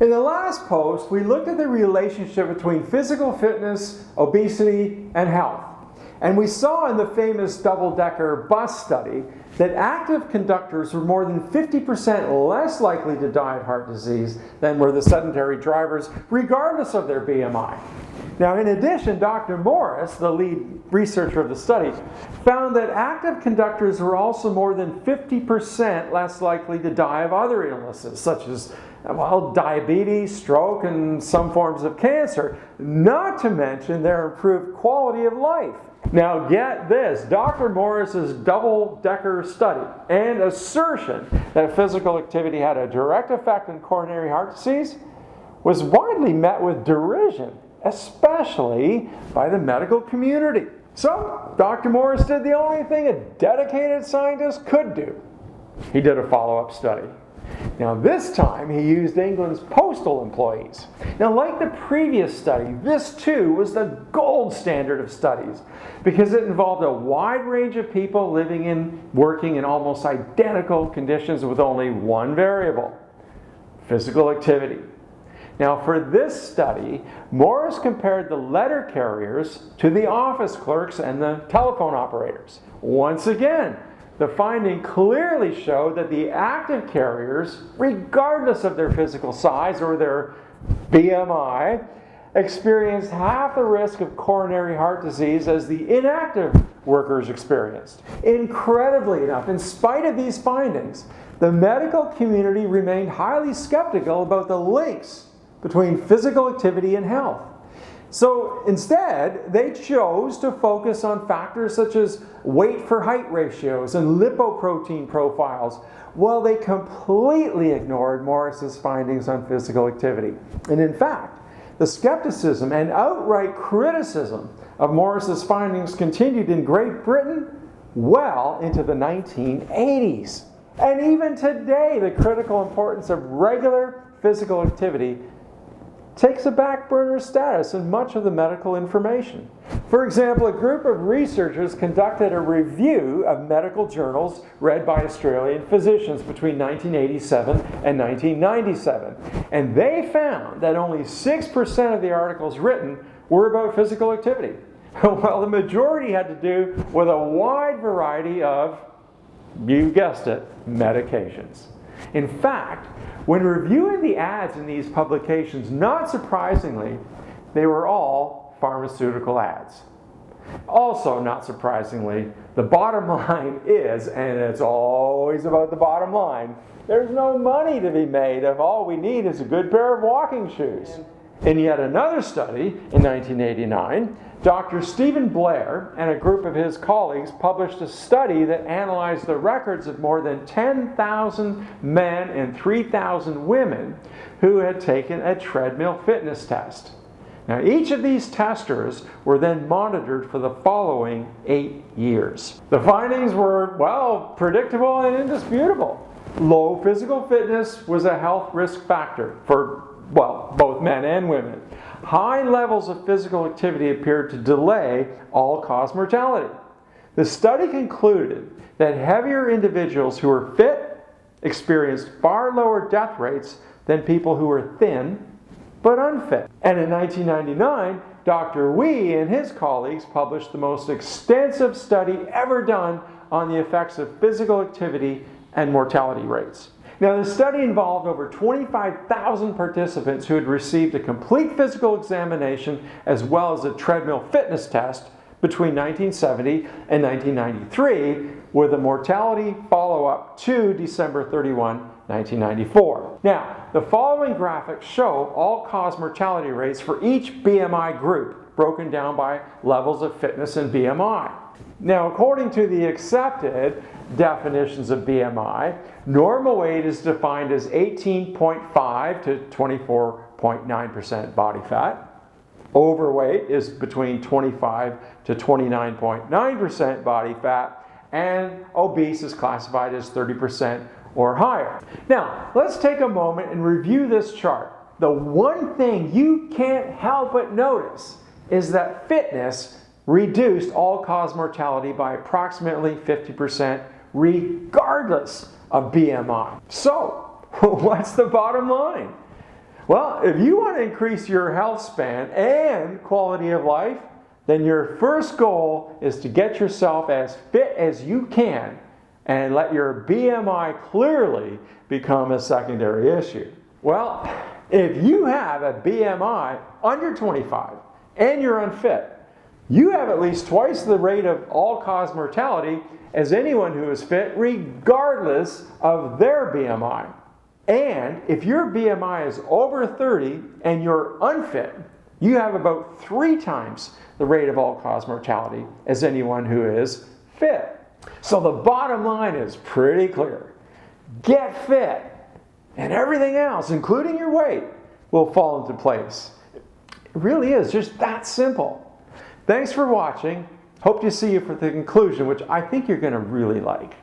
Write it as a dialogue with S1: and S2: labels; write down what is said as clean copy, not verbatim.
S1: In the last post, we looked at the relationship between physical fitness, obesity, and health. And we saw in the famous double-decker bus study that active conductors were more than 50% less likely to die of heart disease than were the sedentary drivers, regardless of their BMI. Now, in addition, Dr. Morris, the lead researcher of the study, found that active conductors were also more than 50% less likely to die of other illnesses, such as diabetes, stroke, and some forms of cancer, not to mention their improved quality of life. Now get this, Dr. Morris's double-decker study and assertion that physical activity had a direct effect on coronary heart disease was widely met with derision, especially by the medical community. So, Dr. Morris did the only thing a dedicated scientist could do. He did a follow-up study. Now this time he used England's postal employees. Now like the previous study, this too was the gold standard of studies because it involved a wide range of people living and working in almost identical conditions with only one variable: physical activity. Now for this study, Morris compared the letter carriers to the office clerks and the telephone operators. Once again, the finding clearly showed that the active carriers, regardless of their physical size or their BMI, experienced half the risk of coronary heart disease as the inactive workers experienced. Incredibly enough, in spite of these findings, the medical community remained highly skeptical about the links between physical activity and health. So instead, they chose to focus on factors such as weight for height ratios and lipoprotein profiles, while they completely ignored Morris's findings on physical activity. And in fact, the skepticism and outright criticism of Morris's findings continued in Great Britain well into the 1980s. And even today, the critical importance of regular physical activity takes a back burner status in much of the medical information. For example, a group of researchers conducted a review of medical journals read by Australian physicians between 1987 and 1997. And they found that only 6% of the articles written were about physical activity. Well, the majority had to do with a wide variety of, you guessed it, medications. In fact, when reviewing the ads in these publications, not surprisingly, they were all pharmaceutical ads. Also, not surprisingly, the bottom line is, and it's always about the bottom line, there's no money to be made if all we need is a good pair of walking shoes. In yet another study in 1989, Dr. Stephen Blair and a group of his colleagues published a study that analyzed the records of more than 10,000 men and 3,000 women who had taken a treadmill fitness test. Now, each of these testers were then monitored for the following 8 years. The findings were, well, predictable and indisputable. Low physical fitness was a health risk factor for, well, both men and women. High levels of physical activity appeared to delay all-cause mortality. The study concluded that heavier individuals who were fit experienced far lower death rates than people who were thin but unfit. And in 1999, Dr. Wee and his colleagues published the most extensive study ever done on the effects of physical activity and mortality rates. Now, the study involved over 25,000 participants who had received a complete physical examination as well as a treadmill fitness test between 1970 and 1993, with a mortality follow-up to December 31, 1994. Now, the following graphics show all-cause mortality rates for each BMI group, broken down by levels of fitness and BMI. Now, according to the accepted definitions of BMI, normal weight is defined as 18.5 to 24.9% body fat. Overweight is between 25 to 29.9% body fat, and obese is classified as 30% or higher. Now, let's take a moment and review this chart. The one thing you can't help but notice is that fitness reduced all-cause mortality by approximately 50% regardless of BMI. So, what's the bottom line? Well, if you want to increase your health span and quality of life, then your first goal is to get yourself as fit as you can and let your BMI clearly become a secondary issue. Well, if you have a BMI under 25 and you're unfit, you have at least twice the rate of all-cause mortality as anyone who is fit, regardless of their BMI. And if your BMI is over 30 and you're unfit, you have about 3 times the rate of all-cause mortality as anyone who is fit. So the bottom line is pretty clear. Get fit, and everything else, including your weight, will fall into place. It really is just that simple. Thanks for watching. Hope to see you for the conclusion, which I think you're going to really like.